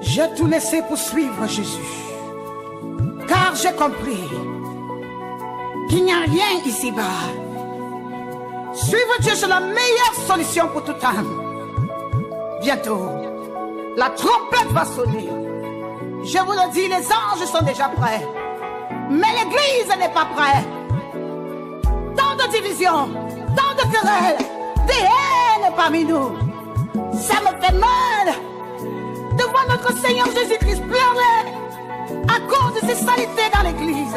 J'ai tout laissé pour suivre Jésus, car j'ai compris qu'il n'y a rien ici-bas. Suivre Dieu, c'est la meilleure solution pour toute âme. Bientôt, la trompette va sonner. Je vous le dis, les anges sont déjà prêts, mais l'église n'est pas prête. Tant de divisions, tant de querelles, des haines parmi nous. Ça me fait mal de voir notre Seigneur Jésus-Christ pleurer à cause de ces saletés dans l'église.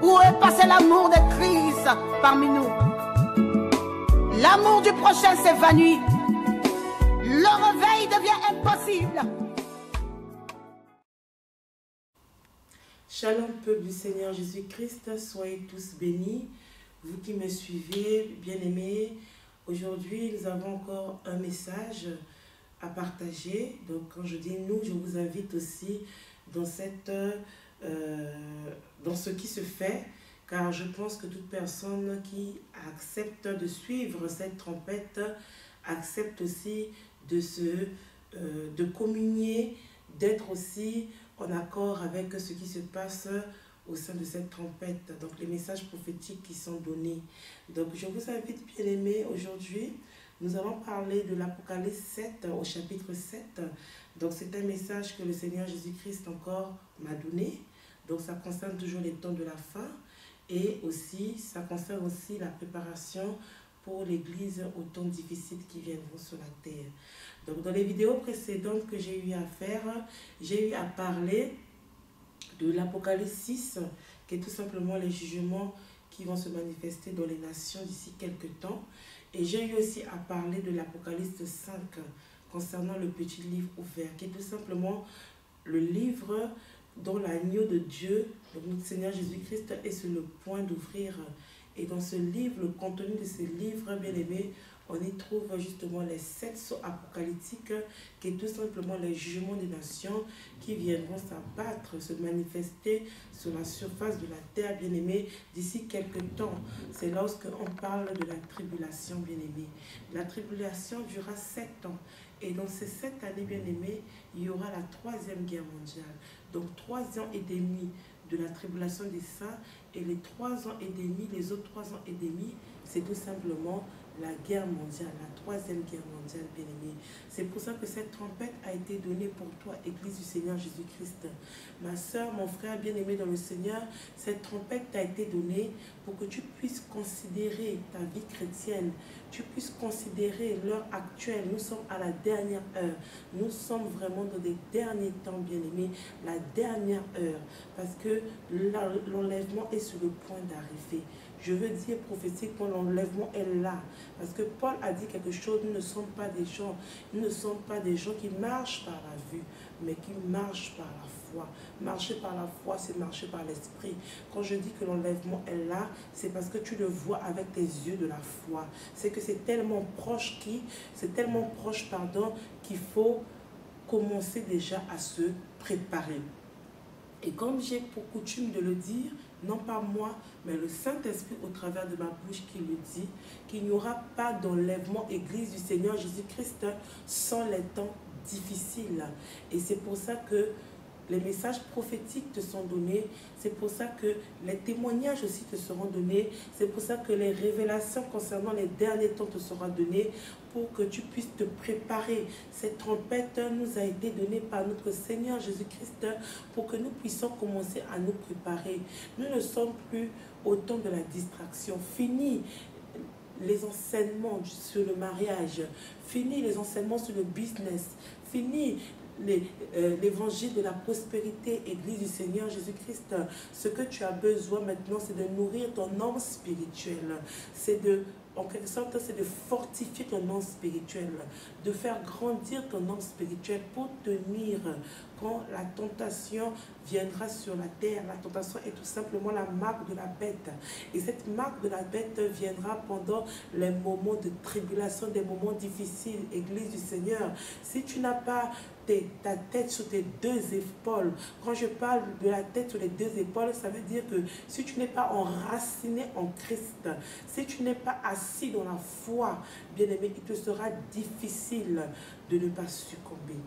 Où est passé l'amour de Christ parmi nous? L'amour du prochain s'évanouit. Le réveil devient impossible. Shalom peuple du Seigneur Jésus-Christ, soyez tous bénis. Vous qui me suivez, bien-aimés, aujourd'hui nous avons encore un message à partager. Donc quand je dis nous, je vous invite aussi dans ce qui se fait, car je pense que toute personne qui accepte de suivre cette trompette accepte aussi de communier, d'être aussi en accord avec ce qui se passe au sein de cette trompette. Donc les messages prophétiques qui sont donnés. Donc je vous invite, bien aimés, aujourd'hui nous allons parler de l'Apocalypse 7 au chapitre 7. Donc c'est un message que le Seigneur Jésus-Christ encore m'a donné. Donc ça concerne toujours les temps de la fin. Et aussi, ça concerne aussi la préparation pour l'Église aux temps difficiles qui viendront sur la terre. Donc dans les vidéos précédentes que j'ai eu à faire, j'ai eu à parler de l'Apocalypse 6, qui est tout simplement les jugements qui vont se manifester dans les nations d'ici quelques temps. Et j'ai eu aussi à parler de l'Apocalypse 5, concernant le petit livre ouvert, qui est tout simplement le livre dont l'agneau de Dieu, donc notre Seigneur Jésus-Christ, est sur le point d'ouvrir. Et dans ce livre, le contenu de ce livre, bien aimé, on y trouve justement les 7 sceaux apocalyptiques, qui est tout simplement les jugements des nations qui viendront s'abattre, se manifester sur la surface de la terre, bien aimé, d'ici quelques temps. C'est lorsque on parle de la tribulation, bien aimé. La tribulation durera 7 ans. Et dans ces 7 années, bien aimées, il y aura la 3e guerre mondiale. Donc 3 ans et demi de la tribulation des saints, et les 3 ans et demi, les autres 3 ans et demi, c'est tout simplement la guerre mondiale, la 3e guerre mondiale, bien aimée. C'est pour ça que cette trompette a été donnée pour toi, Église du Seigneur Jésus-Christ. Ma soeur, mon frère bien-aimé dans le Seigneur, cette trompette t'a été donnée pour que tu puisses considérer ta vie chrétienne, tu puisses considérer l'heure actuelle. Nous sommes à la dernière heure. Nous sommes vraiment dans des derniers temps, bien-aimés, la dernière heure, parce que l'enlèvement est sur le point d'arriver. Je veux dire prophétiquement, l'enlèvement est là. Parce que Paul a dit quelque chose, nous ne sommes pas des gens qui marchent par la vue, mais qui marchent par la foi. Marcher par la foi, c'est marcher par l'esprit. Quand je dis que l'enlèvement est là, c'est parce que tu le vois avec tes yeux de la foi. C'est que c'est tellement proche qu'il faut commencer déjà à se préparer. Et comme j'ai pour coutume de le dire, non pas moi, mais le Saint-Esprit au travers de ma bouche qui le dit, qu'il n'y aura pas d'enlèvement, Église du Seigneur Jésus-Christ, sans les temps difficiles. Et c'est pour ça que les messages prophétiques te sont donnés, c'est pour ça que les témoignages aussi te seront donnés, c'est pour ça que les révélations concernant les derniers temps te seront données, pour que tu puisses te préparer. Cette trompette nous a été donnée par notre Seigneur Jésus-Christ pour que nous puissions commencer à nous préparer. Nous ne sommes plus au temps de la distraction. Fini les enseignements sur le mariage, fini les enseignements sur le business, fini l'évangile de la prospérité, Église du Seigneur Jésus-Christ. Ce que tu as besoin maintenant, c'est de nourrir ton homme spirituel. C'est de, en quelque sorte, c'est de fortifier ton homme spirituel, de faire grandir ton homme spirituel pour tenir quand la tentation viendra sur la terre. La tentation est tout simplement la marque de la bête. Et cette marque de la bête viendra pendant les moments de tribulation, des moments difficiles, Église du Seigneur. Si tu n'as pas ta tête sur tes 2 épaules, quand je parle de la tête sur les 2 épaules, ça veut dire que si tu n'es pas enraciné en Christ, si tu n'es pas assis dans la foi, bien aimé, il te sera difficile de ne pas succomber.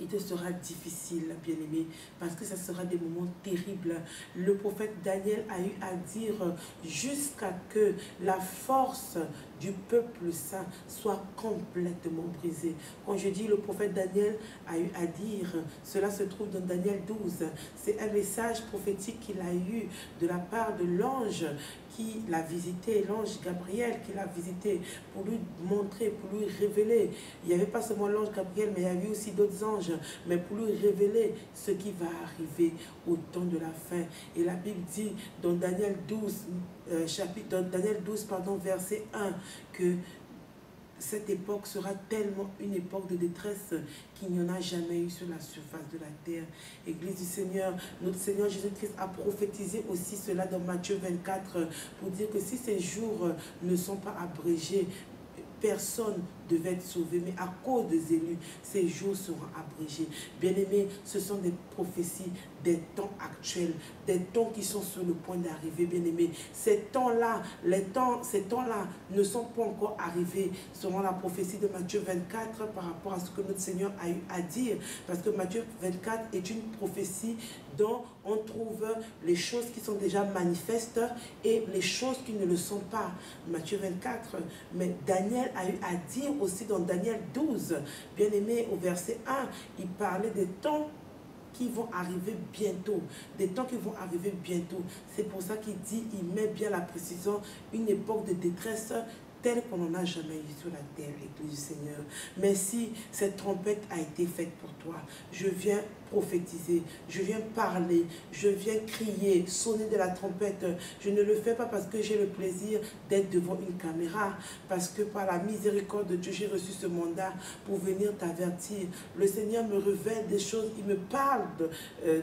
il te sera difficile, bien-aimé, parce que ça sera des moments terribles. Le prophète Daniel a eu à dire jusqu'à que la force du peuple saint soit complètement brisée. Quand je dis le prophète Daniel a eu à dire, cela se trouve dans Daniel 12. C'est un message prophétique qu'il a eu de la part de l'ange qui l'a visité, l'ange Gabriel qui l'a visité pour lui montrer, pour lui révéler. Il n'y avait pas seulement l'ange Gabriel, mais il y avait aussi d'autres anges, mais pour lui révéler ce qui va arriver au temps de la fin. Et la Bible dit dans Daniel 12, verset 1, que cette époque sera tellement une époque de détresse qu'il n'y en a jamais eu sur la surface de la terre. Église du Seigneur, notre Seigneur Jésus-Christ a prophétisé aussi cela dans Matthieu 24 pour dire que si ces jours ne sont pas abrégés, personne devait être sauvé, mais à cause des élus, ces jours seront abrégés. Bien-aimés, ce sont des prophéties des temps actuels, des temps qui sont sur le point d'arriver, bien-aimés. Ces temps-là, ces temps-là ne sont pas encore arrivés selon la prophétie de Matthieu 24 par rapport à ce que notre Seigneur a eu à dire. Parce que Matthieu 24 est une prophétie dont on trouve les choses qui sont déjà manifestes et les choses qui ne le sont pas. Matthieu 24, mais Daniel a eu à dire aussi dans Daniel 12, bien aimé, au verset 1, il parlait des temps qui vont arriver bientôt, des temps qui vont arriver bientôt. C'est pour ça qu'il dit, il met bien la précision, une époque de détresse telle qu'on n'en a jamais eu sur la terre, Église du Seigneur. Mais si cette trompette a été faite pour toi, je viens prophétiser, je viens parler, je viens crier, sonner de la trompette. Je ne le fais pas parce que j'ai le plaisir d'être devant une caméra, parce que par la miséricorde de Dieu, j'ai reçu ce mandat pour venir t'avertir. Le Seigneur me révèle des choses, il me parle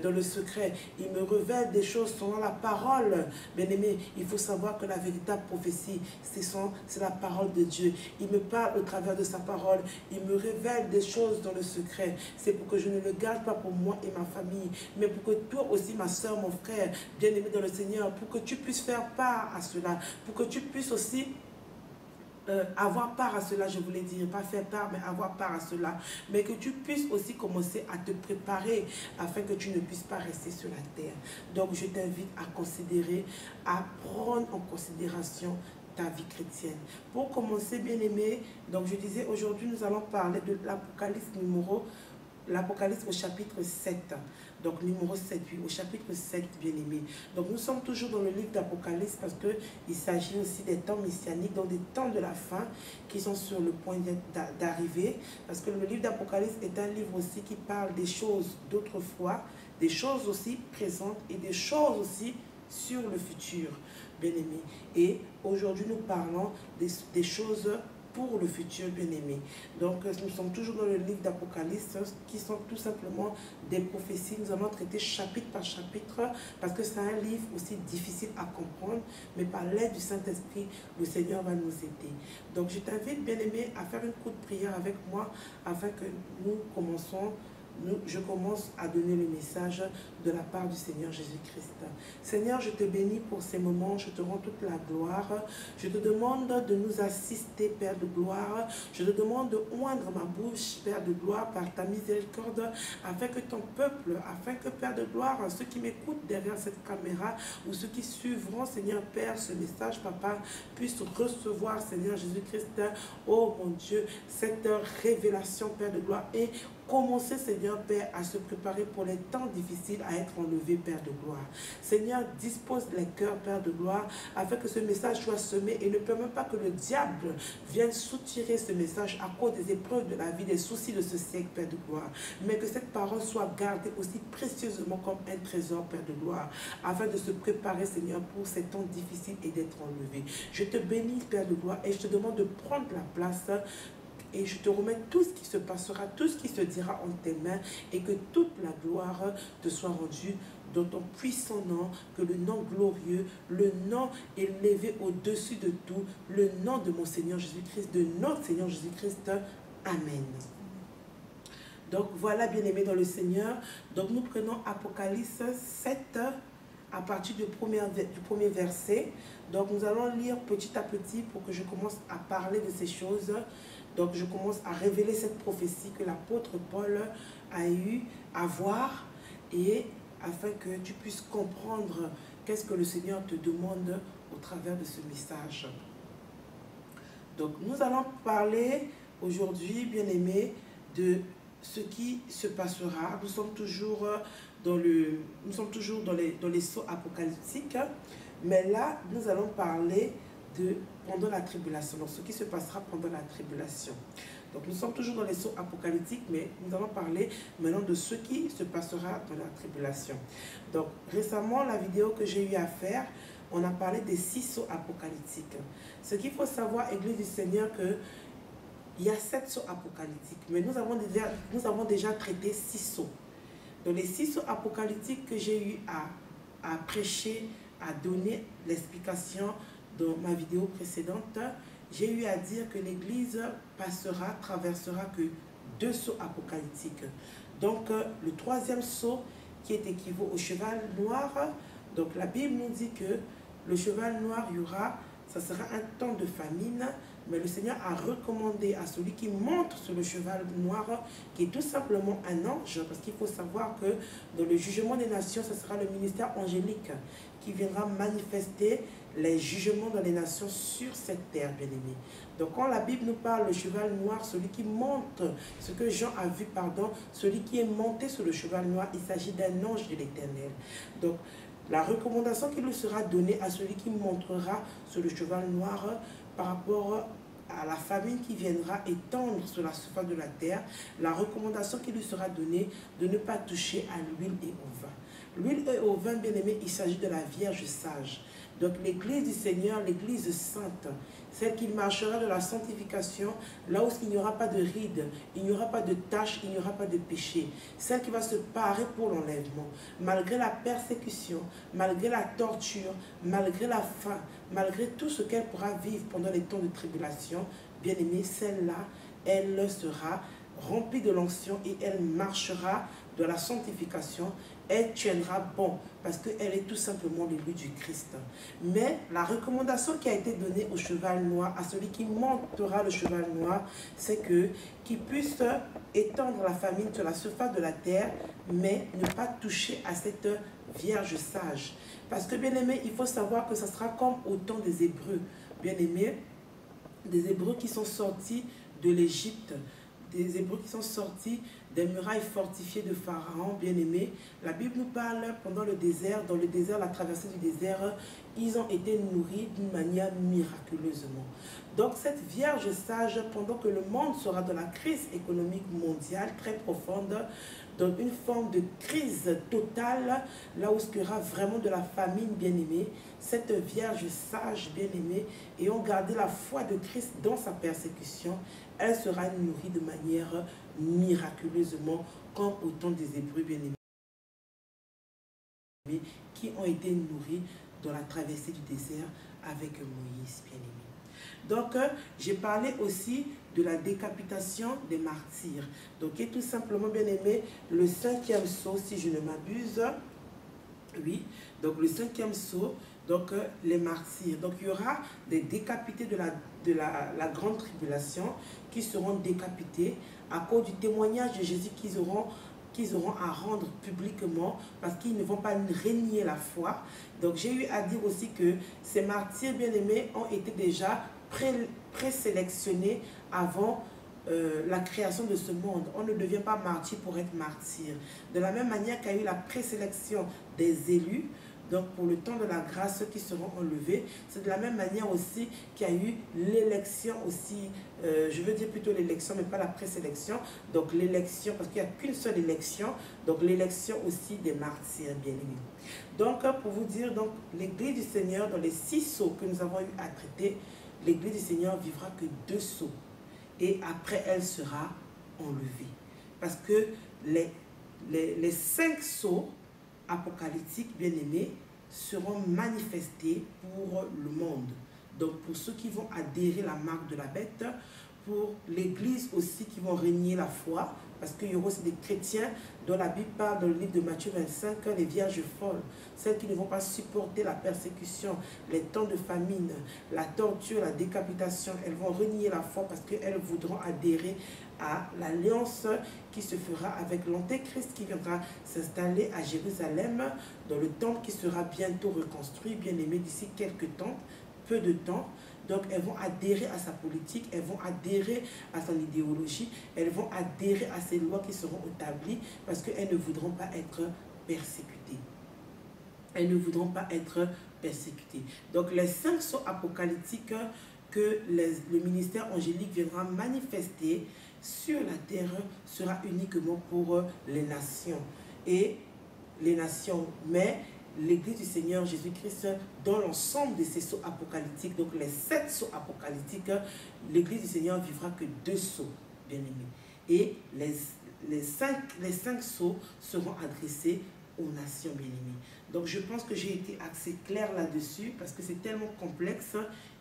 dans le secret, il me révèle des choses selon la parole. Bien-aimé, il faut savoir que la véritable prophétie, c'est la parole de Dieu. Il me parle au travers de sa parole, il me révèle des choses dans le secret. C'est pour que je ne le garde pas pour moi et ma famille, mais pour que toi aussi, ma soeur, mon frère, bien-aimé dans le Seigneur, pour que tu puisses faire part à cela, pour que tu puisses aussi avoir part à cela, je voulais dire, pas faire part, mais avoir part à cela, mais que tu puisses aussi commencer à te préparer afin que tu ne puisses pas rester sur la terre. Donc, je t'invite à considérer, à prendre en considération ta vie chrétienne. Pour commencer, bien-aimé, donc je disais, aujourd'hui, nous allons parler de l'Apocalypse au chapitre 7. Donc, numéro 7, oui, au chapitre 7, bien-aimé. Donc, nous sommes toujours dans le livre d'Apocalypse parce qu'il s'agit aussi des temps messianiques, donc des temps de la fin qui sont sur le point d'arriver. Parce que le livre d'Apocalypse est un livre aussi qui parle des choses d'autrefois, des choses aussi présentes et des choses aussi sur le futur, bien-aimé. Et aujourd'hui, nous parlons des choses pour le futur, bien-aimé. Donc, nous sommes toujours dans le livre d'Apocalypse qui sont tout simplement des prophéties. Nous allons traiter chapitre par chapitre parce que c'est un livre aussi difficile à comprendre, mais par l'aide du Saint-Esprit, le Seigneur va nous aider. Donc, je t'invite, bien-aimé, à faire une courte prière avec moi afin que nous commençons. Je commence à donner le message de la part du Seigneur Jésus-Christ. Seigneur, je te bénis pour ces moments, je te rends toute la gloire. Je te demande de nous assister, Père de gloire. Je te demande de oindre ma bouche, Père de gloire, par ta miséricorde, afin que ton peuple, afin que, Père de gloire, ceux qui m'écoutent derrière cette caméra ou ceux qui suivront, Seigneur Père, ce message, Papa, puissent recevoir, Seigneur Jésus-Christ, oh mon Dieu, cette révélation, Père de gloire, et commencer, Seigneur Père, à se préparer pour les temps difficiles à être enlevés, Père de gloire. Seigneur, dispose les cœurs, Père de gloire, afin que ce message soit semé et ne permet pas que le diable vienne soutirer ce message à cause des épreuves de la vie, des soucis de ce siècle, Père de gloire. Mais que cette parole soit gardée aussi précieusement comme un trésor, Père de gloire, afin de se préparer, Seigneur, pour ces temps difficiles et d'être enlevé. Je te bénis, Père de gloire, et je te demande de prendre la place. Et je te remets tout ce qui se passera, tout ce qui se dira en tes mains, et que toute la gloire te soit rendue dans ton puissant nom, que le nom glorieux, le nom élevé au-dessus de tout, le nom de mon Seigneur Jésus-Christ, de notre Seigneur Jésus-Christ. Amen. Donc voilà, bien-aimés dans le Seigneur. Donc nous prenons Apocalypse 7 à partir du premier verset. Donc nous allons lire petit à petit pour que je commence à parler de ces choses. Donc je commence à révéler cette prophétie que l'apôtre Paul a eu à voir, et afin que tu puisses comprendre qu'est-ce que le Seigneur te demande au travers de ce message. Donc nous allons parler aujourd'hui, bien-aimés, de ce qui se passera. Nous sommes toujours dans les sceaux apocalyptiques, mais là nous allons parler de pendant la tribulation, donc ce qui se passera pendant la tribulation. Donc nous sommes toujours dans les sceaux apocalyptiques, mais nous allons parler maintenant de ce qui se passera dans la tribulation. Donc récemment, la vidéo que j'ai eu à faire, on a parlé des 6 sceaux apocalyptiques. Ce qu'il faut savoir, Église du Seigneur, que il y a 7 sceaux apocalyptiques, mais nous avons déjà traité 6 sceaux. Dans les 6 sceaux apocalyptiques que j'ai eu à prêcher, à donner l'explication dans ma vidéo précédente, j'ai eu à dire que l'Église traversera que 2 sceaux apocalyptiques. Donc le 3e sceau qui est équivaut au cheval noir, donc la Bible nous dit que le cheval noir, ça sera un temps de famine, mais le Seigneur a recommandé à celui qui monte sur le cheval noir, qui est tout simplement un ange, parce qu'il faut savoir que dans le jugement des nations, ce sera le ministère angélique qui viendra manifester les jugements dans les nations sur cette terre, bien-aimés. Donc quand la Bible nous parle, le cheval noir, celui qui monte, ce que Jean a vu, celui qui est monté sur le cheval noir, il s'agit d'un ange de l'Éternel. Donc la recommandation qui lui sera donnée à celui qui montera sur le cheval noir par rapport à la famine qui viendra étendre sur la surface de la terre, la recommandation qui lui sera donnée de ne pas toucher à l'huile et au vin. L'huile et au vin, bien-aimé, il s'agit de la Vierge sage. Donc l'Église du Seigneur, l'Église sainte, celle qui marchera de la sanctification, là où il n'y aura pas de rides, il n'y aura pas de taches, il n'y aura pas de péché. Celle qui va se parer pour l'enlèvement, malgré la persécution, malgré la torture, malgré la faim, malgré tout ce qu'elle pourra vivre pendant les temps de tribulation, bien aimée, celle-là, elle sera remplie de l'onction et elle marchera de la sanctification. Elle tiendra bon parce qu'elle est tout simplement l'élu du Christ. Mais la recommandation qui a été donnée au cheval noir, à celui qui montera le cheval noir, c'est qu'il puisse étendre la famine sur la surface de la terre, mais ne pas toucher à cette Vierge sage. Parce que, bien aimé, il faut savoir que ça sera comme au temps des Hébreux. Bien aimé, des Hébreux qui sont sortis de l'Égypte, des Hébreux qui sont sortis des murailles fortifiées de Pharaon, bien-aimés. La Bible nous parle pendant le désert, dans le désert, la traversée du désert, ils ont été nourris d'une manière miraculeusement. Donc cette Vierge sage, pendant que le monde sera dans la crise économique mondiale très profonde, dans une forme de crise totale, là où il y aura vraiment de la famine, bien-aimée, cette Vierge sage, bien-aimée, ayant gardé la foi de Christ dans sa persécution, elle sera nourrie de manière miraculeusement, comme au temps des Hébreux, bien-aimés, qui ont été nourris dans la traversée du désert avec Moïse, bien-aimé. Donc, j'ai parlé aussi de la décapitation des martyrs. Donc, qui est tout simplement, bien-aimé, le 5e sceau, si je ne m'abuse. Oui, donc le 5e sceau, donc les martyrs. Donc, il y aura des décapités de la grande tribulation qui seront décapités à cause du témoignage de Jésus qu'ils auront à rendre publiquement parce qu'ils ne vont pas renier la foi. Donc, j'ai eu à dire aussi que ces martyrs, bien-aimés, ont été déjà présélectionnés avant la création de ce monde. On ne devient pas martyr pour être martyr. De la même manière qu'il y a eu la présélection des élus, donc pour le temps de la grâce, ceux qui seront enlevés, c'est de la même manière aussi qu'il y a eu l'élection aussi, je veux dire plutôt l'élection, mais pas la présélection, donc l'élection, parce qu'il n'y a qu'une seule élection, donc l'élection aussi des martyrs, bien aimés. Donc pour vous dire, donc l'Église du Seigneur, dans les 6 sceaux que nous avons eu à traiter, l'Église du Seigneur vivra que 2 sceaux, et après elle sera enlevée. Parce que les 5 sceaux apocalyptiques, bien-aimés, seront manifestés pour le monde. Donc pour ceux qui vont adhérer à la marque de la bête, pour l'Église aussi qui vont régner la foi, Parce qu'il y aura aussi des chrétiens dont la Bible parle dans le livre de Matthieu 25, les vierges folles, celles qui ne vont pas supporter la persécution, les temps de famine, la torture, la décapitation. Elles vont renier la foi parce qu'elles voudront adhérer à l'alliance qui se fera avec l'Antéchrist qui viendra s'installer à Jérusalem dans le temple qui sera bientôt reconstruit, bien aimé, d'ici quelques temps, peu de temps. Donc elles vont adhérer à sa politique, elles vont adhérer à son idéologie, elles vont adhérer à ces lois qui seront établies parce qu'elles ne voudront pas être persécutées. Elles ne voudront pas être persécutées. Donc les 5 sceaux apocalyptiques que le ministère angélique viendra manifester sur la terre sera uniquement pour les nations. Et les nations, mais l'Église du Seigneur Jésus-Christ, dans l'ensemble de ces sceaux apocalyptiques, donc les 7 sceaux apocalyptiques, l'Église du Seigneur vivra que 2 sceaux, bien aimés. Et les 5 sceaux seront adressés aux nations, bien aimées. Donc je pense que j'ai été assez clair là-dessus, parce que c'est tellement complexe,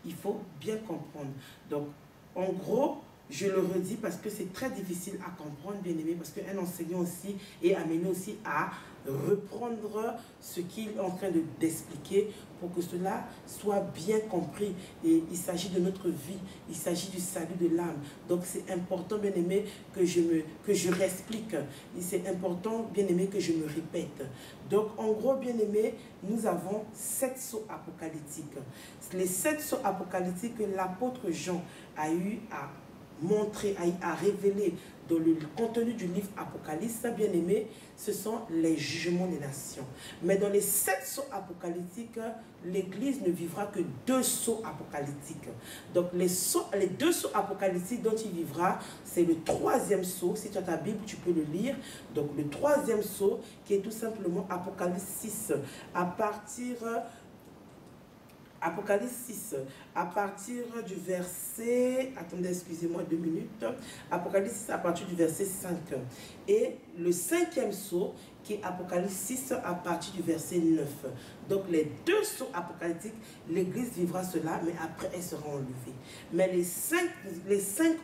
il faut bien comprendre. Donc, en gros, je le redis parce que c'est très difficile à comprendre, bien aimé, parce qu'un enseignant aussi est amené aussi à reprendre ce qu'il est en train d'expliquer pour que cela soit bien compris. Et il s'agit de notre vie, il s'agit du salut de l'âme. Donc c'est important, bien aimé, que je réexplique. C'est important, bien aimé, que je me répète. Donc en gros, bien aimé, nous avons 7 sceaux apocalyptiques. Les 7 sceaux apocalyptiques que l'apôtre Jean a eu à montrer, à révéler dans le contenu du livre Apocalypse, bien aimé, ce sont les jugements des nations. Mais dans les 7 sceaux apocalyptiques, l'Église ne vivra que 2 sceaux apocalyptiques. Donc les 2 sceaux apocalyptiques dont il vivra, c'est le 3e sceau. Si tu as ta Bible, tu peux le lire. Donc le 3e sceau qui est tout simplement Apocalypse 6. Apocalypse 6, à partir du verset, attendez, excusez-moi 2 minutes, Apocalypse 6 à partir du verset 5. Et le 5e sceau, qui est Apocalypse 6 à partir du verset 9. Donc les 2 sceaux apocalyptiques, l'Église vivra cela, mais après elle sera enlevée. Mais les 5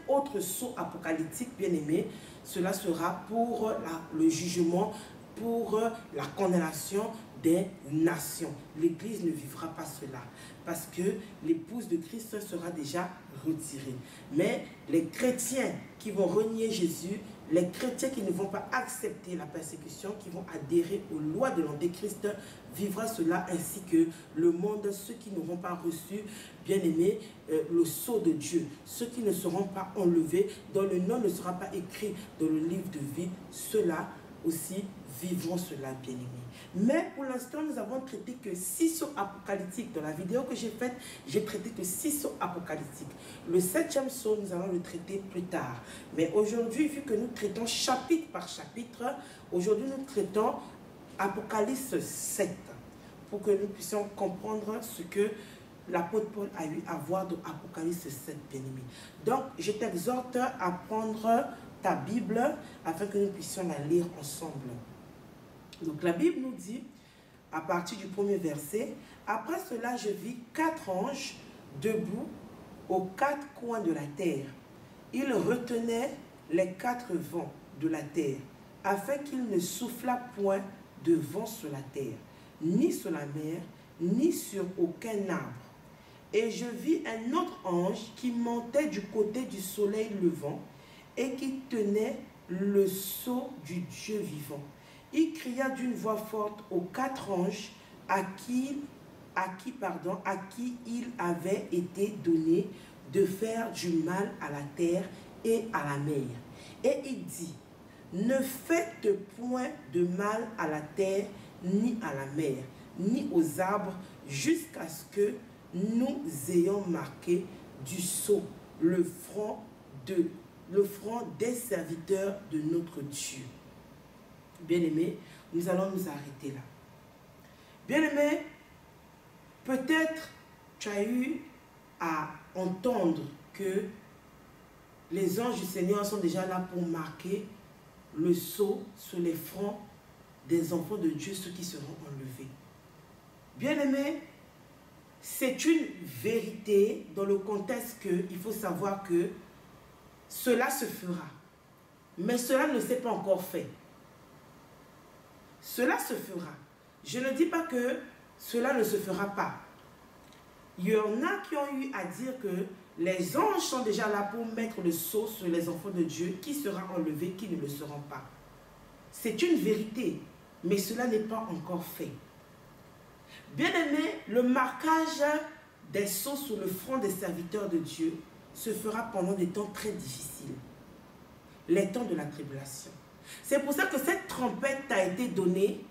autres sceaux apocalyptiques, bien aimés, cela sera pour le jugement, pour la condamnation des nations. L'Église ne vivra pas cela parce que l'épouse de Christ sera déjà retirée. Mais les chrétiens qui vont renier Jésus, les chrétiens qui ne vont pas accepter la persécution, qui vont adhérer aux lois de l'Antéchrist, vivra cela, ainsi que le monde, ceux qui n'auront pas reçu, bien aimé, le sceau de Dieu, ceux qui ne seront pas enlevés, dont le nom ne sera pas écrit dans le livre de vie, ceux-là aussi vivront cela, bien aimé. Mais pour l'instant, nous avons traité que 6 sceaux apocalyptiques. Dans la vidéo que j'ai faite, j'ai traité que 6 sceaux apocalyptiques. Le 7e sceau, nous allons le traiter plus tard. Mais aujourd'hui, vu que nous traitons chapitre par chapitre, aujourd'hui nous traitons Apocalypse 7 pour que nous puissions comprendre ce que l'apôtre Paul a eu à voir dans Apocalypse 7, bien aimé. Donc, je t'exhorte à prendre ta Bible afin que nous puissions la lire ensemble. Donc la Bible nous dit, à partir du 1er verset, « Après cela, je vis 4 anges debout aux 4 coins de la terre. Ils retenaient les 4 vents de la terre, afin qu'il ne soufflât point de vent sur la terre, ni sur la mer, ni sur aucun arbre. Et je vis un autre ange qui montait du côté du soleil levant, et qui tenait le sceau du Dieu vivant. Il cria d'une voix forte aux 4 anges à qui il avait été donné de faire du mal à la terre et à la mer. Et il dit, ne faites point de mal à la terre, ni à la mer, ni aux arbres, jusqu'à ce que nous ayons marqué du sceau le front des serviteurs de notre Dieu. » Bien-aimés, nous allons nous arrêter là. Bien-aimés, peut-être tu as eu à entendre que les anges du Seigneur sont déjà là pour marquer le sceau sur les fronts des enfants de Dieu, ceux qui seront enlevés. Bien-aimés, c'est une vérité dans le contexte qu'il faut savoir que cela se fera. mais cela ne s'est pas encore fait. Cela se fera. Je ne dis pas que cela ne se fera pas. Il y en a qui ont eu à dire que les anges sont déjà là pour mettre le sceau sur les enfants de Dieu, qui sera enlevé, qui ne le seront pas. C'est une vérité, mais cela n'est pas encore fait. Bien-aimé, le marquage des sceaux sur le front des serviteurs de Dieu se fera pendant des temps très difficiles, les temps de la tribulation. C'est pour ça que cette trompette a été donnée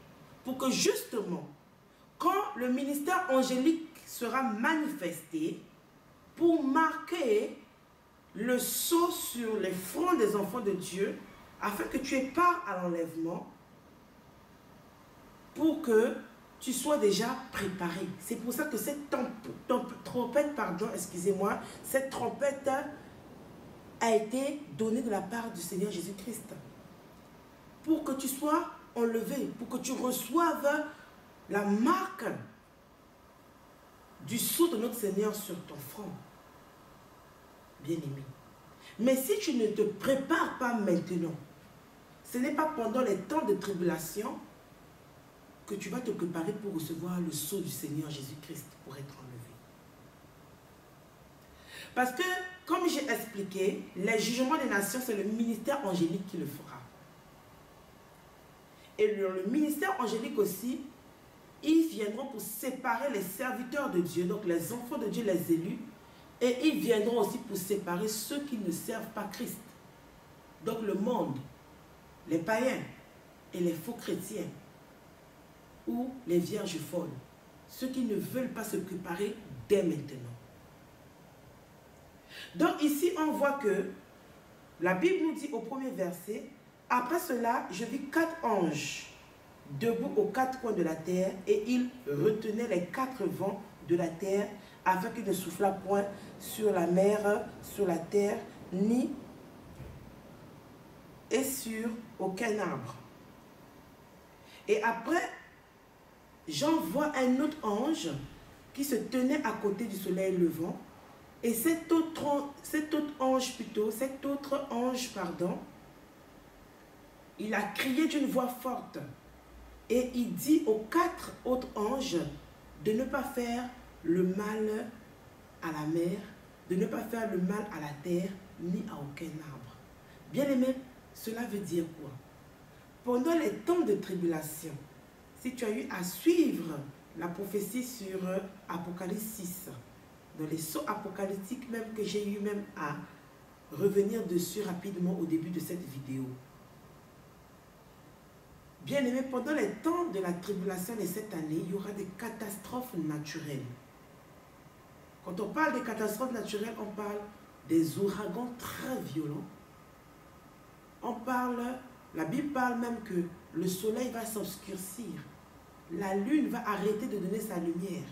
pour que justement, quand le ministère angélique sera manifesté, pour marquer le sceau sur les fronts des enfants de Dieu, afin que tu aies part à l'enlèvement, pour que tu sois déjà préparé. C'est pour ça que cette trompette, excusez-moi, cette trompette a été donnée de la part du Seigneur Jésus-Christ. Pour que tu sois enlevé, pour que tu reçoives la marque du sceau de notre Seigneur sur ton front. Bien-aimé. Mais si tu ne te prépares pas maintenant, ce n'est pas pendant les temps de tribulation que tu vas te préparer pour recevoir le sceau du Seigneur Jésus-Christ pour être enlevé. Parce que, comme j'ai expliqué, les jugements des nations, c'est le ministère angélique qui le fera. Et le ministère angélique aussi, ils viendront pour séparer les serviteurs de Dieu, donc les enfants de Dieu, les élus, et ils viendront aussi pour séparer ceux qui ne servent pas Christ. Donc le monde, les païens et les faux chrétiens, ou les vierges folles, ceux qui ne veulent pas se préparer dès maintenant. Donc ici, on voit que la Bible nous dit au premier verset, « Après cela, je vis 4 anges debout aux 4 coins de la terre, et ils retenaient les 4 vents de la terre, afin qu'il ne soufflât point sur la mer, sur la terre, ni et sur aucun arbre. » Et après, j'en vois un autre ange qui se tenait à côté du soleil levant, et cet autre ange, il a crié d'une voix forte, et il dit aux 4 autres anges de ne pas faire le mal à la mer, de ne pas faire le mal à la terre, ni à aucun arbre. Bien-aimé, cela veut dire quoi? Pendant les temps de tribulation, si tu as eu à suivre la prophétie sur Apocalypse 6, dans les sauts apocalyptiques même que j'ai eu même à revenir dessus rapidement au début de cette vidéo. Bien aimé, pendant les temps de la tribulation de cette année, il y aura des catastrophes naturelles. Quand on parle des catastrophes naturelles, on parle des ouragans très violents. La Bible parle même que le soleil va s'obscurcir. La lune va arrêter de donner sa lumière.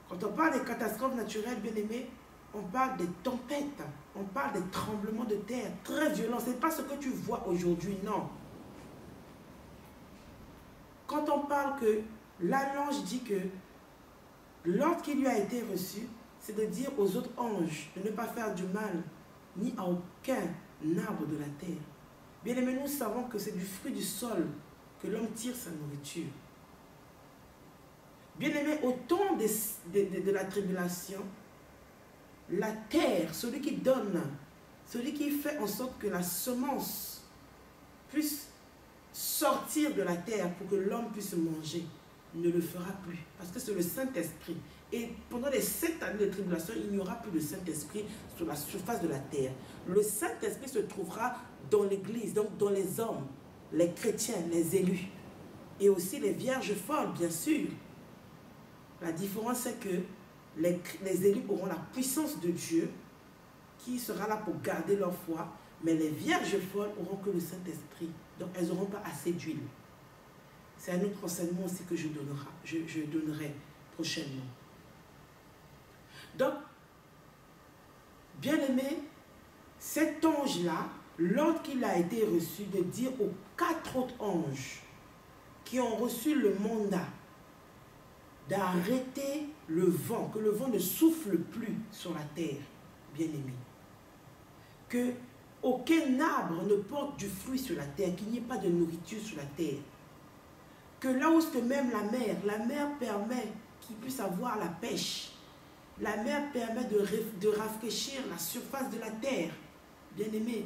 Quand on parle des catastrophes naturelles, bien aimé, on parle des tempêtes, on parle des tremblements de terre très violents. Ce n'est pas ce que tu vois aujourd'hui, non. Quand on parle que l'ange dit que l'ordre qui lui a été reçu, c'est de dire aux autres anges de ne pas faire du mal, ni à aucun arbre de la terre. Bien aimé, nous savons que c'est du fruit du sol que l'homme tire sa nourriture. Bien aimé, au temps de la tribulation, la terre, celui qui donne, celui qui fait en sorte que la semence puisse sortir de la terre pour que l'homme puisse manger, ne le fera plus. Parce que c'est le Saint-Esprit. Et pendant les 7 années de tribulation, il n'y aura plus de Saint-Esprit sur la surface de la terre. Le Saint-Esprit se trouvera dans l'Église, donc dans les hommes, les chrétiens, les élus. Et aussi les vierges folles, bien sûr. La différence, c'est que les élus auront la puissance de Dieu qui sera là pour garder leur foi. Mais les vierges folles auront que le Saint-Esprit. Donc, elles n'auront pas assez d'huile. C'est un autre enseignement aussi que je donnerai prochainement. Donc, bien aimé, cet ange-là, l'ordre qu'il a été reçu de dire aux 4 autres anges qui ont reçu le mandat d'arrêter le vent, que le vent ne souffle plus sur la terre, bien aimé. Que aucun arbre ne porte du fruit sur la terre, qu'il n'y ait pas de nourriture sur la terre. Que là où se même la mer permet qu'il puisse avoir la pêche. La mer permet de rafraîchir la surface de la terre. Bien-aimé,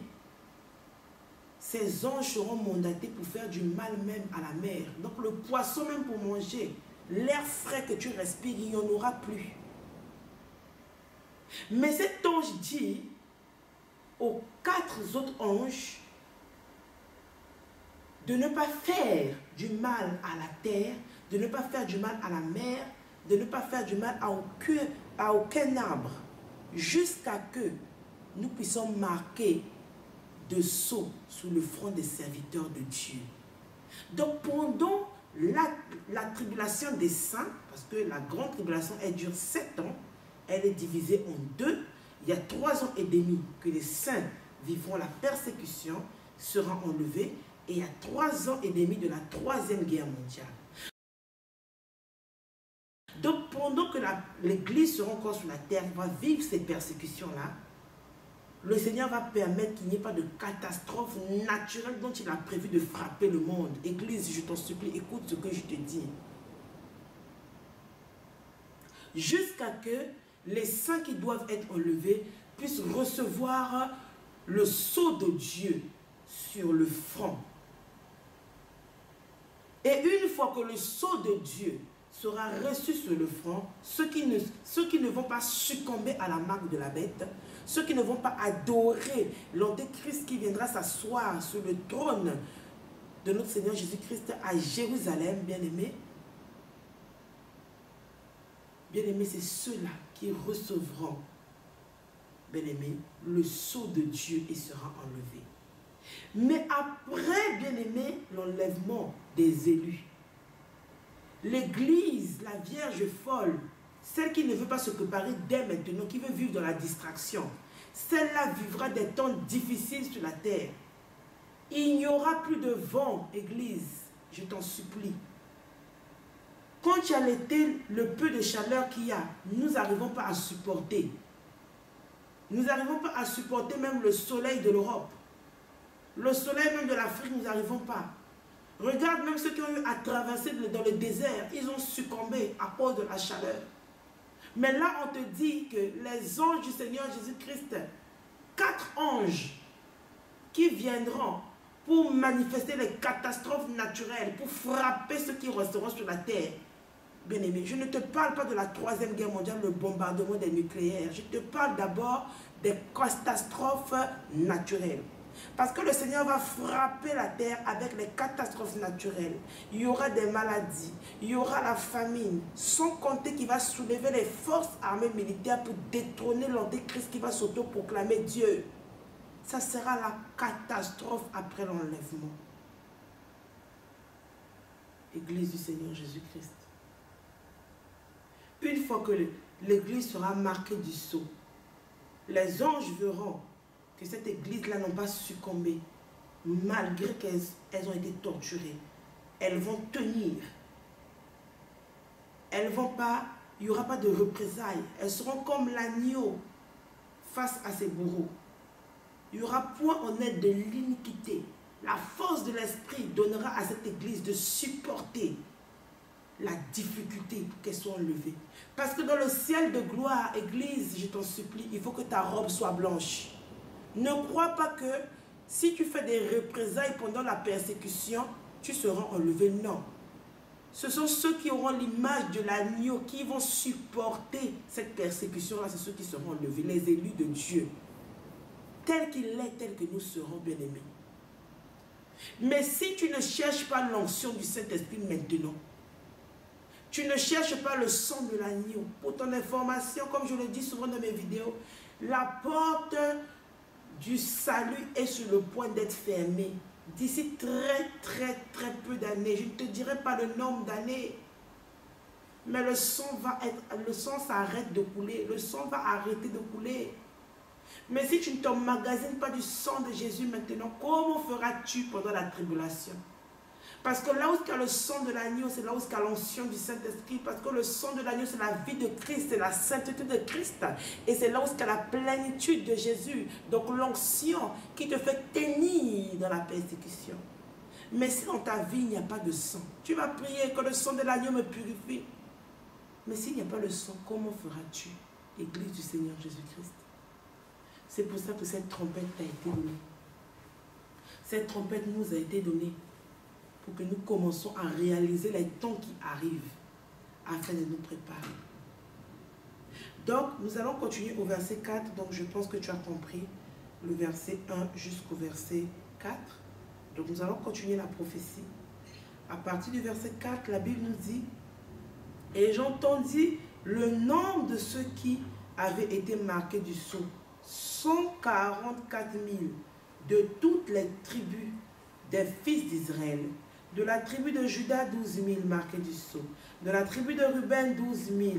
ces anges seront mandatés pour faire du mal même à la mer. Donc le poisson même pour manger, l'air frais que tu respires, il n'y en aura plus. Mais cet ange dit aux 4 autres anges de ne pas faire du mal à la terre, de ne pas faire du mal à la mer, de ne pas faire du mal à aucun arbre, jusqu'à que nous puissions marquer de sceaux sous le front des serviteurs de Dieu. Donc pendant la tribulation des saints, parce que la grande tribulation, elle dure 7 ans, elle est divisée en 2. Il y a 3 ans et demi que les saints vivront la persécution, seront enlevés, et il y a 3 ans et demi de la 3e guerre mondiale. Donc pendant que l'Église sera encore sur la terre, va vivre ces persécutions-là, le Seigneur va permettre qu'il n'y ait pas de catastrophe naturelle dont il a prévu de frapper le monde. Église, je t'en supplie, écoute ce que je te dis. Jusqu'à que les saints qui doivent être enlevés puissent recevoir le sceau de Dieu sur le front. Et une fois que le sceau de Dieu sera reçu sur le front, ceux qui ne vont pas succomber à la marque de la bête, ceux qui ne vont pas adorer l'Antéchrist qui viendra s'asseoir sur le trône de notre Seigneur Jésus-Christ à Jérusalem, bien-aimés, c'est ceux-là qui recevront, bien-aimés, le sceau de Dieu et sera enlevé. Mais après, bien-aimés, l'enlèvement des élus, l'Église, la Vierge folle, celle qui ne veut pas se préparer dès maintenant, qui veut vivre dans la distraction, celle-là vivra des temps difficiles sur la terre. Il n'y aura plus de vent, Église, je t'en supplie. Quand il y a l'été, le peu de chaleur qu'il y a, nous n'arrivons pas à supporter. Nous n'arrivons pas à supporter même le soleil de l'Europe. Le soleil même de l'Afrique, nous n'arrivons pas. Regarde même ceux qui ont eu à traverser dans le désert, ils ont succombé à cause de la chaleur. Mais là, on te dit que les anges du Seigneur Jésus-Christ, 4 anges qui viendront pour manifester les catastrophes naturelles, pour frapper ceux qui resteront sur la terre. Bien-aimé, je ne te parle pas de la 3e guerre mondiale, le bombardement des nucléaires. Je te parle d'abord des catastrophes naturelles. Parce que le Seigneur va frapper la terre avec les catastrophes naturelles. Il y aura des maladies, il y aura la famine, sans compter qu'il va soulever les forces armées militaires pour détrôner l'Antéchrist qui va s'auto-proclamer Dieu. Ça sera la catastrophe après l'enlèvement. Église du Seigneur Jésus-Christ. Une fois que l'Église sera marquée du sceau, les anges verront que cette église-là n'a pas succombé, malgré qu'elles ont été torturées. Elles vont tenir. Elles vont pas, il n'y aura pas de représailles. Elles seront comme l'agneau face à ses bourreaux. Il n'y aura point en aide de l'iniquité. La force de l'esprit donnera à cette église de supporter la difficulté pour qu'elle soit enlevée. Parce que dans le ciel de gloire, église, je t'en supplie, il faut que ta robe soit blanche. Ne crois pas que si tu fais des représailles pendant la persécution, tu seras enlevé. Non. Ce sont ceux qui auront l'image de l'agneau qui vont supporter cette persécution-là. C'est ceux qui seront enlevés, les élus de Dieu. Tel qu'il est, tel que nous serons bien-aimés. Mais si tu ne cherches pas l'onction du Saint-Esprit maintenant, tu ne cherches pas le sang de l'agneau. Pour ton information, comme je le dis souvent dans mes vidéos, la porte du salut est sur le point d'être fermée. D'ici très peu d'années, je ne te dirai pas le nombre d'années, mais le sang s'arrête de couler, le sang va arrêter de couler. Mais si tu ne t'emmagasines pas du sang de Jésus maintenant, comment feras-tu pendant la tribulation? Parce que là où il y a le sang de l'agneau, c'est là où il y a l'onction du Saint-Esprit. Parce que le sang de l'agneau, c'est la vie de Christ, c'est la sainteté de Christ. Et c'est là où il y a la plénitude de Jésus. Donc l'onction qui te fait tenir dans la persécution. Mais si dans ta vie, il n'y a pas de sang, tu vas prier que le sang de l'agneau me purifie. Mais s'il n'y a pas le sang, comment feras-tu, Église du Seigneur Jésus-Christ? C'est pour ça que cette trompette t'a été donnée. Cette trompette nous a été donnée pour que nous commençons à réaliser les temps qui arrivent afin de nous préparer. Donc, nous allons continuer au verset 4. Donc, je pense que tu as compris le verset 1 jusqu'au verset 4. Donc, nous allons continuer la prophétie. À partir du verset 4, la Bible nous dit: et j'entendis le nombre de ceux qui avaient été marqués du sceau. 144 000 de toutes les tribus des fils d'Israël. De la tribu de Juda, 12 000 marqués du sceau. De la tribu de Ruben, 12 000.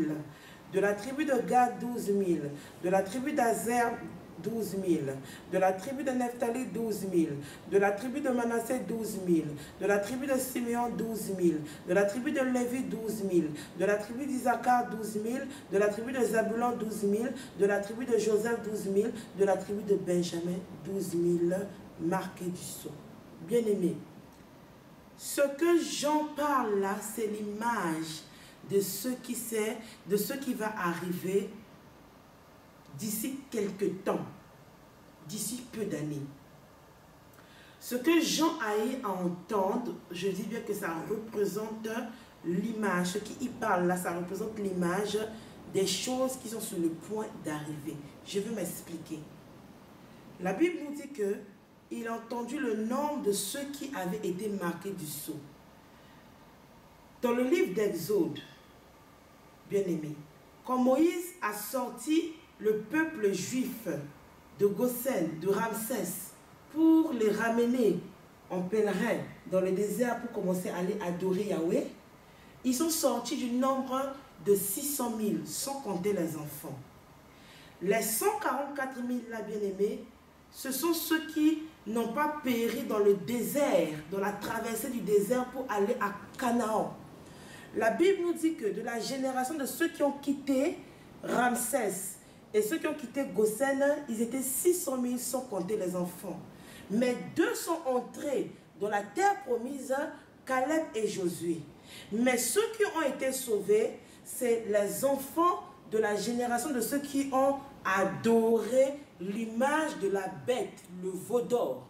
De la tribu de Gad, 12 000. De la tribu d'Azer, 12 000. De la tribu de Nephtali, 12 000. De la tribu de Manassé, 12 000. De la tribu de Simeon, 12 000. De la tribu de Lévi, 12 000. De la tribu d'Isaacar, 12 000. De la tribu de Zabulon, 12 000. De la tribu de Joseph, 12 000. De la tribu de Benjamin, 12 000 marqués du sceau. Bien-aimés, ce que Jean parle là, c'est l'image de ce qui va arriver d'ici quelques temps, d'ici peu d'années. Ce que Jean a eu à entendre, je dis bien que ça représente l'image, ce qu'il parle là, ça représente l'image des choses qui sont sur le point d'arriver. Je vais m'expliquer. La Bible nous dit que il a entendu le nombre de ceux qui avaient été marqués du sceau. Dans le livre d'Exode, bien-aimé, quand Moïse a sorti le peuple juif de Goshen, de Ramsès, pour les ramener en pèlerin dans le désert pour commencer à aller adorer Yahweh, ils sont sortis du nombre de 600 000, sans compter les enfants. Les 144 000 là, bien-aimés, ce sont ceux qui n'ont pas péri dans le désert, dans la traversée du désert pour aller à Canaan. La Bible nous dit que de la génération de ceux qui ont quitté Ramsès et ceux qui ont quitté Goshen, ils étaient 600 000 sans compter les enfants. Mais deux sont entrés dans la terre promise, Caleb et Josué. Mais ceux qui ont été sauvés, c'est les enfants de la génération de ceux qui ont adoré l'image de la bête, le veau d'or.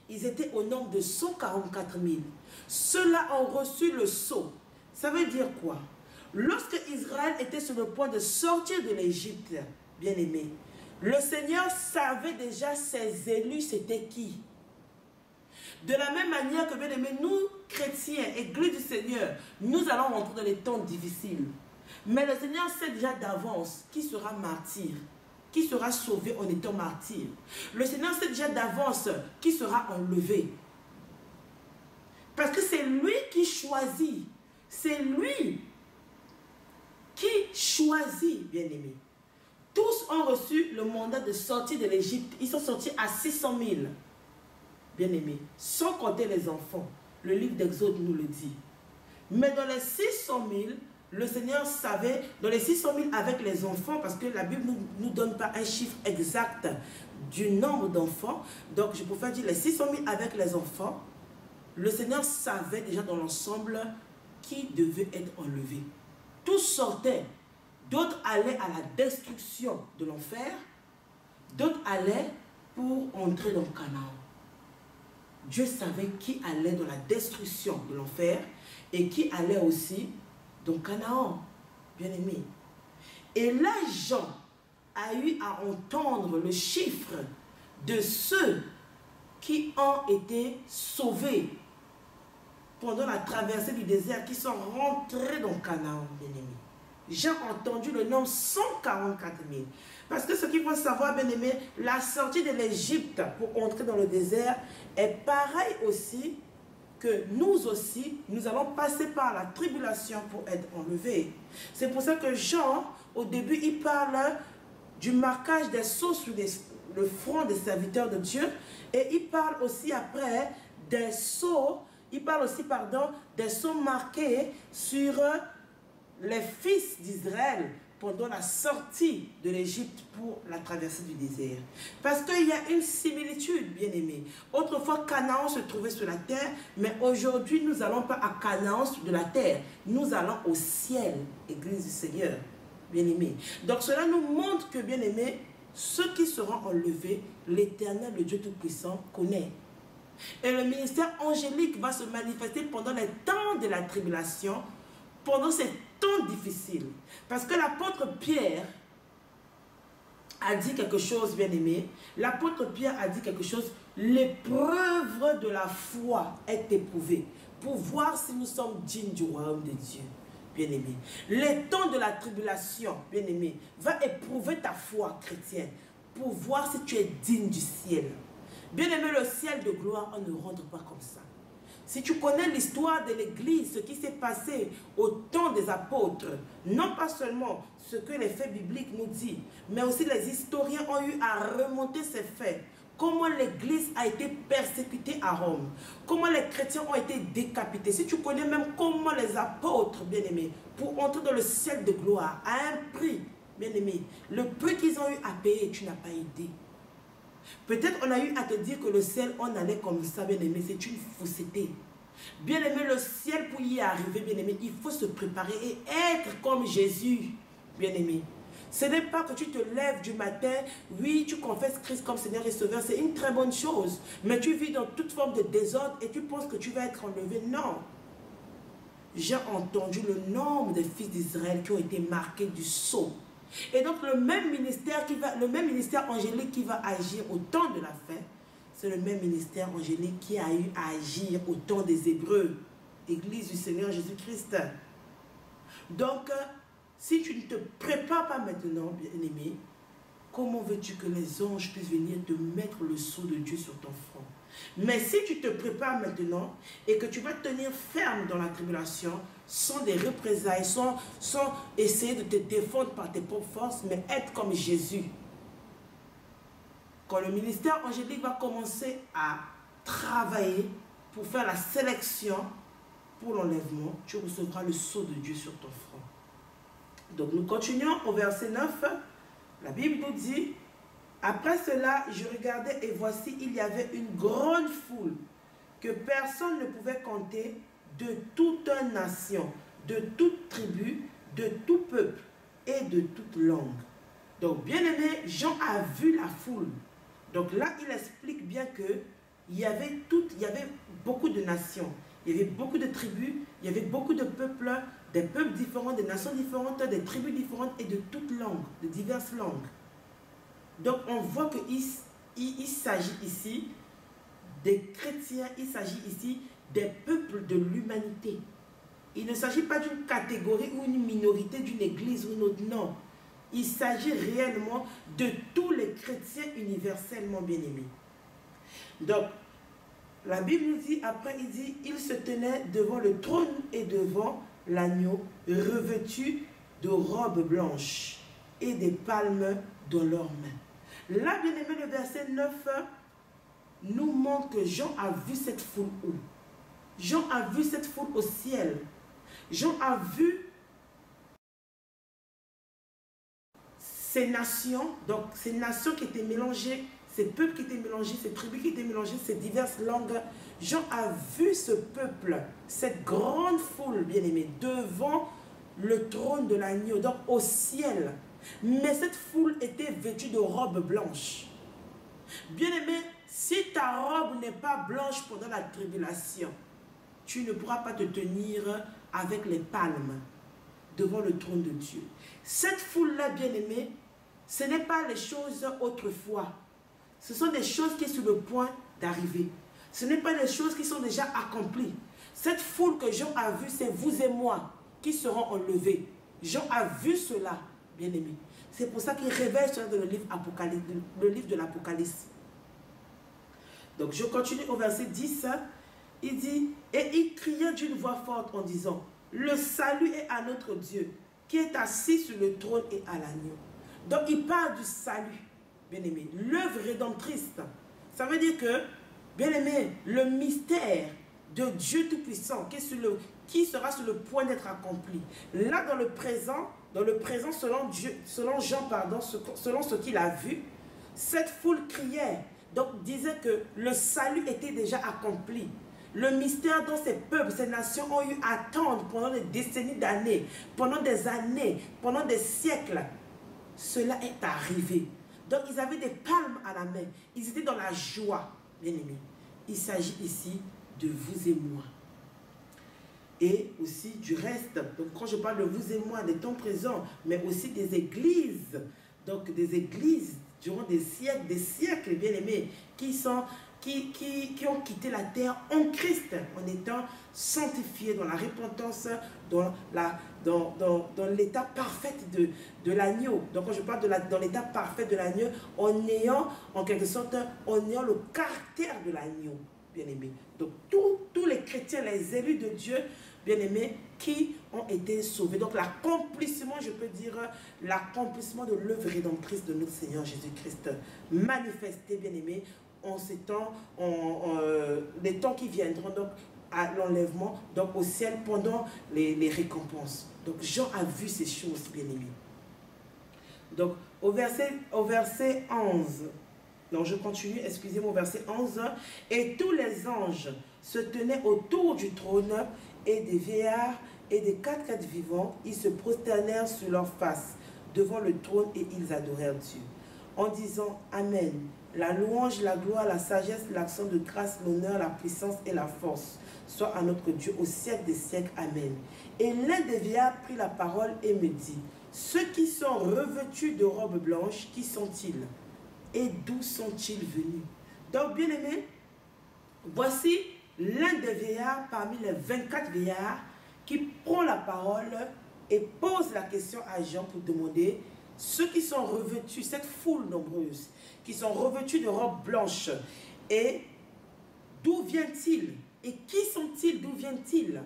Ils étaient au nombre de 144 000. Ceux-là ont reçu le sceau. Ça veut dire quoi? Lorsque Israël était sur le point de sortir de l'Égypte, bien-aimé, le Seigneur savait déjà ses élus, c'était qui? De la même manière que, bien-aimé, nous, chrétiens, Église du Seigneur, nous allons rentrer dans les temps difficiles. Mais le Seigneur sait déjà d'avance qui sera martyr, qui sera sauvé en étant martyr. Le Seigneur sait déjà d'avance qui sera enlevé. Parce que c'est lui qui choisit. C'est lui qui choisit, bien-aimé. Tous ont reçu le mandat de sortir de l'Égypte. Ils sont sortis à 600 000, bien-aimé, sans compter les enfants. Le livre d'Exode nous le dit. Mais dans les 600 000, le Seigneur savait, dans les 600 000 avec les enfants, parce que la Bible ne nous donne pas un chiffre exact du nombre d'enfants. Donc je préfère dire les 600 000 avec les enfants. Le Seigneur savait déjà dans l'ensemble qui devait être enlevé. Tous sortaient. D'autres allaient à la destruction de l'enfer. D'autres allaient pour entrer dans Canaan. Dieu savait qui allait dans la destruction de l'enfer et qui allait aussi dans Canaan, bien-aimé. Et là, Jean a eu à entendre le chiffre de ceux qui ont été sauvés pendant la traversée du désert, qui sont rentrés dans Canaan, bien-aimé. J'ai entendu le nombre 144 000. Parce que ce qu'il faut savoir, bien-aimé, la sortie de l'Égypte pour entrer dans le désert est pareil aussi que nous aussi, nous allons passer par la tribulation pour être enlevés. C'est pour ça que Jean, au début, il parle du marquage des sceaux sur le front des serviteurs de Dieu. Et il parle aussi après des sceaux il parle aussi, pardon, des sceaux marqués sur les fils d'Israël pendant la sortie de l'Égypte pour la traversée du désert. Parce qu'il y a une similitude, bien aimé. Autrefois, Canaan se trouvait sur la terre, mais aujourd'hui, nous n'allons pas à Canaan de la terre. Nous allons au ciel, Église du Seigneur, bien aimé. Donc cela nous montre que, bien aimé, ceux qui seront enlevés, l'Éternel, le Dieu Tout-Puissant, connaît. Et le ministère angélique va se manifester pendant les temps de la tribulation, pendant ces temps difficiles. Parce que l'apôtre Pierre a dit quelque chose, bien aimé. L'apôtre Pierre a dit quelque chose. L'épreuve de la foi est éprouvée pour voir si nous sommes dignes du royaume de Dieu. Bien aimé. Les temps de la tribulation, bien aimé, va éprouver ta foi chrétienne pour voir si tu es digne du ciel. Bien aimé, le ciel de gloire, on ne rentre pas comme ça. Si tu connais l'histoire de l'Église, ce qui s'est passé au temps des apôtres, non pas seulement ce que les faits bibliques nous disent, mais aussi les historiens ont eu à remonter ces faits. Comment l'Église a été persécutée à Rome, comment les chrétiens ont été décapités. Si tu connais même comment les apôtres, bien aimés, pour entrer dans le ciel de gloire, à un prix, bien aimé, le prix qu'ils ont eu à payer, tu n'as pas aidé. Peut-être on a eu à te dire que le ciel, on allait comme ça, bien aimé, c'est une fausseté. Bien aimé, le ciel, pour y arriver, bien aimé, il faut se préparer et être comme Jésus, bien aimé. Ce n'est pas que tu te lèves du matin, oui, tu confesses Christ comme Seigneur et Sauveur, c'est une très bonne chose. Mais tu vis dans toute forme de désordre et tu penses que tu vas être enlevé. Non. J'ai entendu le nombre des fils d'Israël qui ont été marqués du sceau. Et donc le même ministère angélique qui va agir au temps de la fin, c'est le même ministère angélique qui a eu à agir au temps des Hébreux, Église du Seigneur Jésus-Christ. Donc, si tu ne te prépares pas maintenant, bien-aimé, comment veux-tu que les anges puissent venir te mettre le sceau de Dieu sur ton front? Mais si tu te prépares maintenant et que tu vas tenir ferme dans la tribulation, sans des représailles, sans essayer de te défendre par tes propres forces, mais être comme Jésus. Quand le ministère angélique va commencer à travailler pour faire la sélection pour l'enlèvement, tu recevras le sceau de Dieu sur ton front. Donc nous continuons au verset 9. La Bible nous dit: après cela, je regardais et voici, il y avait une grande foule que personne ne pouvait compter, de toute nation, de toute tribu, de tout peuple et de toute langue. Donc, bien aimé, Jean a vu la foule. Donc là, il explique bien que il y avait beaucoup de nations, il y avait beaucoup de tribus, il y avait beaucoup de peuples, des peuples différents, des nations différentes, des tribus différentes et de toutes langues, de diverses langues. Donc on voit qu'il s'agit ici des chrétiens, il s'agit ici des peuples de l'humanité. Il ne s'agit pas d'une catégorie ou une minorité d'une église ou une autre, non. Il s'agit réellement de tous les chrétiens universellement bien-aimés. Donc, la Bible nous dit, après il dit, il se tenait devant le trône et devant l'agneau, revêtus de robes blanches et des palmes dans leurs mains. Là, bien-aimé, le verset 9 nous montre que Jean a vu cette foule où? Jean a vu cette foule au ciel. Jean a vu ces nations, donc ces nations qui étaient mélangées, ces peuples qui étaient mélangés, ces tribus qui étaient mélangées, ces diverses langues. Jean a vu ce peuple, cette grande foule, bien-aimée, devant le trône de l'agneau, donc au ciel. Mais cette foule était vêtue de robes blanches. Bien-aimé, si ta robe n'est pas blanche pendant la tribulation, tu ne pourras pas te tenir avec les palmes devant le trône de Dieu. Cette foule-là, bien-aimée, ce n'est pas les choses autrefois. Ce sont des choses qui sont sur le point d'arriver. Ce n'est pas des choses qui sont déjà accomplies. Cette foule que Jean a vue, c'est vous et moi qui serons enlevés. Jean a vu cela, bien-aimé. C'est pour ça qu'il révèle cela dans le livre de l'Apocalypse. Donc je continue au verset 10. Il dit, et il criait d'une voix forte en disant, le salut est à notre Dieu, qui est assis sur le trône et à l'agneau. Donc il parle du salut, bien-aimé, l'œuvre rédemptrice. Ça veut dire que, bien-aimé, le mystère de Dieu Tout-Puissant qui sera sur le point d'être accompli. Là, dans le présent selon Jean, selon ce qu'il a vu, cette foule criait, donc disait que le salut était déjà accompli. Le mystère dont ces peuples, ces nations ont eu à attendre pendant des décennies d'années, pendant des années, pendant des siècles, cela est arrivé. Donc ils avaient des palmes à la main, ils étaient dans la joie, bien aimés. Il s'agit ici de vous et moi. Et aussi du reste, donc quand je parle de vous et moi, des temps présents, mais aussi des églises, donc des églises durant des siècles, bien aimés, qui ont quitté la terre en Christ, en étant sanctifiés dans la repentance, dans l'état parfait de l'agneau. Donc quand je parle dans l'état parfait de l'agneau, en ayant, en quelque sorte, le caractère de l'agneau, bien aimé. Donc tous les chrétiens, les élus de Dieu, bien aimés, qui ont été sauvés. Donc l'accomplissement, je peux dire, l'accomplissement de l'œuvre rédemptrice de notre Seigneur Jésus-Christ, manifesté, bien aimé, en ces temps, les temps qui viendront, donc à l'enlèvement, donc au ciel pendant les récompenses. Donc Jean a vu ces choses, bien aimés. Donc au verset 11, donc je continue, excusez-moi, au verset 11, et tous les anges se tenaient autour du trône et des vieillards et des quatre vivants, ils se prosternèrent sur leur face devant le trône et ils adorèrent Dieu, en disant Amen. La louange, la gloire, la sagesse, l'action de grâce, l'honneur, la puissance et la force soit à notre Dieu au siècle des siècles. Amen. Et l'un des vieillards prit la parole et me dit, ceux qui sont revêtus de robes blanches, qui sont-ils? Et d'où sont-ils venus? Donc, bien aimé, voici l'un des vieillards parmi les 24 vieillards qui prend la parole et pose la question à Jean pour demander ceux qui sont revêtus, cette foule nombreuse, qui sont revêtus de robes blanches, et d'où viennent-ils? Et qui sont-ils? D'où viennent-ils?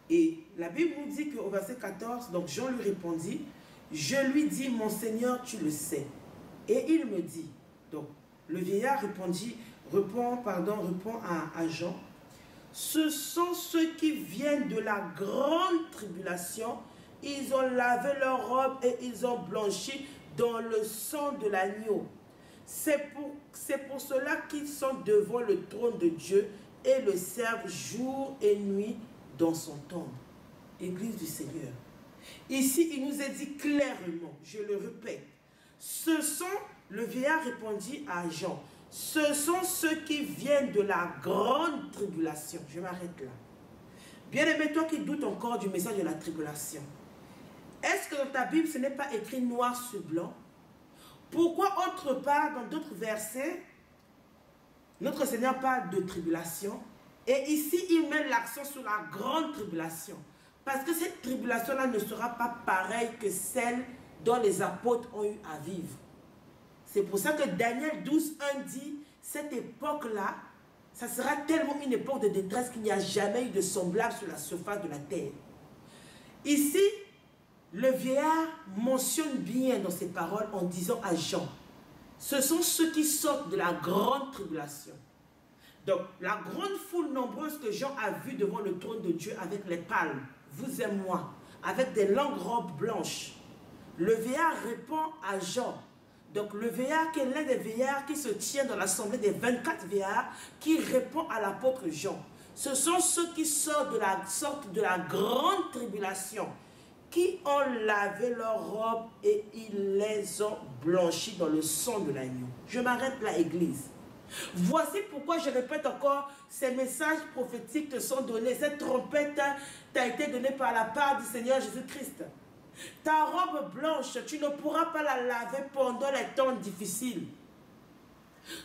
Et la Bible nous dit qu'au verset 14, donc Jean lui répondit, je lui dis, mon Seigneur, tu le sais. Et il me dit, donc le vieillard répond à Jean, ce sont ceux qui viennent de la grande tribulation, ils ont lavé leurs robes et ils ont blanchi dans le sang de l'agneau. C'est pour cela qu'ils sont devant le trône de Dieu et le servent jour et nuit dans son temple. Église du Seigneur. Ici, il nous est dit clairement, je le répète, ce sont, le vieillard répondit à Jean, ce sont ceux qui viennent de la grande tribulation. Je m'arrête là. Bien-aimé, toi qui doutes encore du message de la tribulation, est-ce que dans ta Bible, ce n'est pas écrit noir sur blanc? Pourquoi autre part, dans d'autres versets, notre Seigneur parle de tribulation, et ici, il met l'accent sur la grande tribulation? Parce que cette tribulation-là ne sera pas pareille que celle dont les apôtres ont eu à vivre. C'est pour ça que Daniel 12:1 dit, cette époque-là, ça sera tellement une époque de détresse qu'il n'y a jamais eu de semblable sur la surface de la terre. Ici, le vieillard mentionne bien dans ses paroles en disant à Jean, ce sont ceux qui sortent de la grande tribulation. Donc, la grande foule nombreuse que Jean a vue devant le trône de Dieu avec les palmes, vous et moi, avec des longues robes blanches. Le vieillard répond à Jean. Donc, le vieillard qui est l'un des vieillards qui se tient dans l'assemblée des 24 vieillards, qui répond à l'apôtre Jean. Ce sont ceux qui sortent de la grande tribulation, qui ont lavé leurs robes et ils les ont blanchis dans le sang de l'agneau. Je m'arrête là, Église. Voici pourquoi je répète encore, ces messages prophétiques te sont donnés. Cette trompette t'a été donnée par la part du Seigneur Jésus-Christ. Ta robe blanche, tu ne pourras pas la laver pendant les temps difficiles.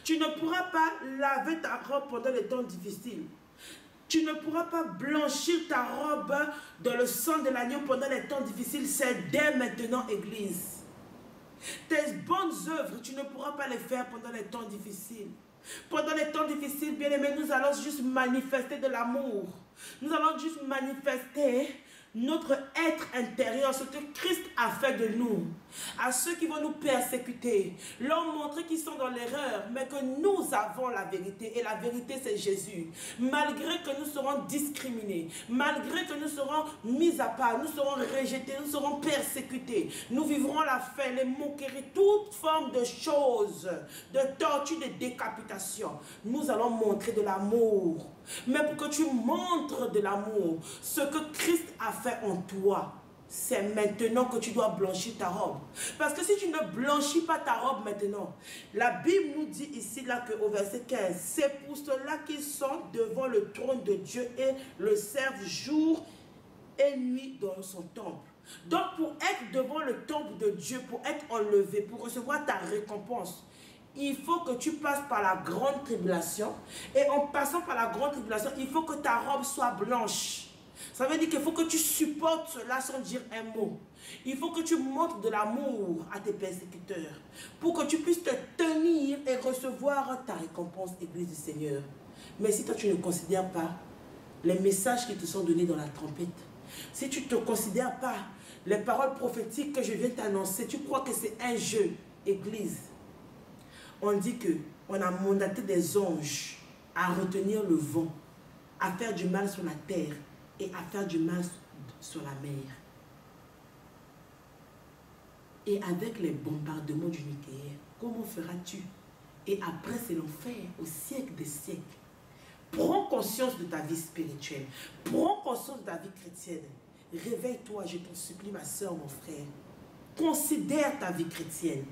Tu ne pourras pas laver ta robe pendant les temps difficiles. Tu ne pourras pas blanchir ta robe dans le sang de l'agneau pendant les temps difficiles. C'est dès maintenant, Église. Tes bonnes œuvres, tu ne pourras pas les faire pendant les temps difficiles. Pendant les temps difficiles, bien aimés, nous allons juste manifester de l'amour. Nous allons juste manifester notre être intérieur, ce que Christ a fait de nous, à ceux qui vont nous persécuter, leur montrer qu'ils sont dans l'erreur, mais que nous avons la vérité, et la vérité c'est Jésus. Malgré que nous serons discriminés, malgré que nous serons mis à part, nous serons rejetés, nous serons persécutés, nous vivrons la faim, les moqueries, toute forme de choses, de torture, de décapitation. Nous allons montrer de l'amour. Mais pour que tu montres de l'amour, ce que Christ a fait en toi, c'est maintenant que tu dois blanchir ta robe. Parce que si tu ne blanchis pas ta robe maintenant, la Bible nous dit ici là qu'au verset 15, c'est pour cela qu'ils sont devant le trône de Dieu et le servent jour et nuit dans son temple. Donc pour être devant le temple de Dieu, pour être enlevé, pour recevoir ta récompense, il faut que tu passes par la grande tribulation. Et en passant par la grande tribulation, il faut que ta robe soit blanche. Ça veut dire qu'il faut que tu supportes cela sans dire un mot. Il faut que tu montres de l'amour à tes persécuteurs pour que tu puisses te tenir et recevoir ta récompense, Église du Seigneur. Mais si toi tu ne considères pas les messages qui te sont donnés dans la trompette, si tu ne considères pas les paroles prophétiques que je viens t'annoncer, tu crois que c'est un jeu, Église. On dit qu'on a mandaté des anges à retenir le vent, à faire du mal sur la terre et à faire du mal sur la mer. Et avec les bombardements du nucléaire, comment feras-tu? Et après, c'est l'enfer au siècle des siècles. Prends conscience de ta vie spirituelle. Prends conscience de ta vie chrétienne. Réveille-toi, je t'en supplie, ma soeur, mon frère. Considère ta vie chrétienne.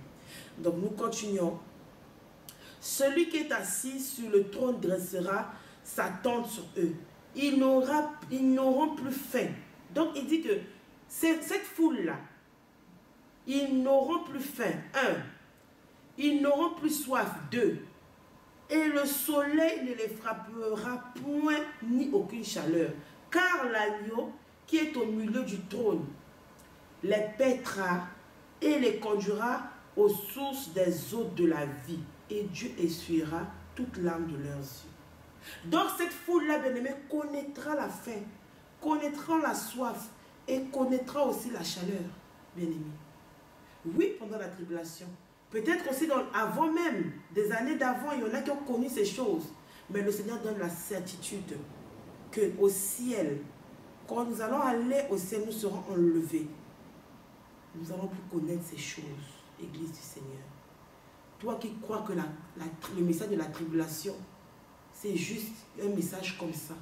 Donc, nous continuons. Celui qui est assis sur le trône dressera sa tente sur eux. Ils n'auront plus faim. Donc, il dit que cette foule-là, ils n'auront plus faim. 1. Ils n'auront plus soif. 2. Et le soleil ne les frappera point ni aucune chaleur. Car l'agneau qui est au milieu du trône les paîtra et les conduira aux sources des eaux de la vie. Et Dieu essuiera toute larme de leurs yeux. Donc cette foule-là, bien-aimée, connaîtra la faim, connaîtra la soif et connaîtra aussi la chaleur, bien-aimée. Oui, pendant la tribulation. Peut-être aussi avant même, des années d'avant, il y en a qui ont connu ces choses. Mais le Seigneur donne la certitude qu'au ciel, quand nous allons aller au ciel, nous serons enlevés. Nous allons plus connaître ces choses, Église du Seigneur. Toi qui crois que le message de la tribulation, c'est juste un message comme ça.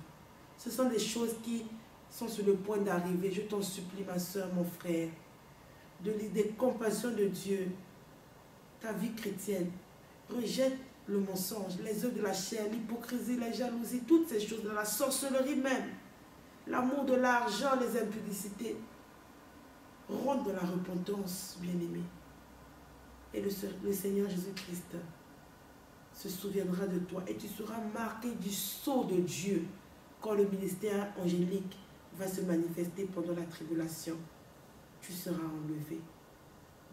Ce sont des choses qui sont sur le point d'arriver. Je t'en supplie, ma soeur, mon frère, des compassions de Dieu, ta vie chrétienne. Rejette le mensonge, les œuvres de la chair, l'hypocrisie, la jalousie, toutes ces choses, la sorcellerie même, l'amour de l'argent, les impudicités. Rentre dans la repentance, bien-aimé. Et le Seigneur Jésus-Christ se souviendra de toi et tu seras marqué du sceau de Dieu quand le ministère angélique va se manifester pendant la tribulation. Tu seras enlevé.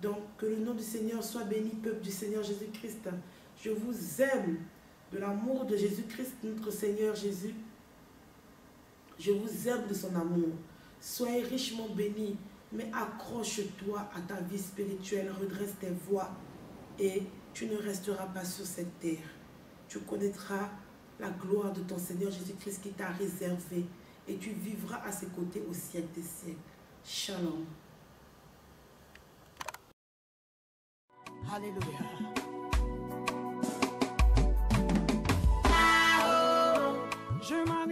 Donc, que le nom du Seigneur soit béni, peuple du Seigneur Jésus-Christ. Je vous aime de l'amour de Jésus-Christ, notre Seigneur Jésus. Je vous aime de son amour. Soyez richement bénis. Mais accroche-toi à ta vie spirituelle, redresse tes voies et tu ne resteras pas sur cette terre. Tu connaîtras la gloire de ton Seigneur Jésus-Christ qui t'a réservé et tu vivras à ses côtés au siècle des siècles. Shalom. Alléluia. Je m'en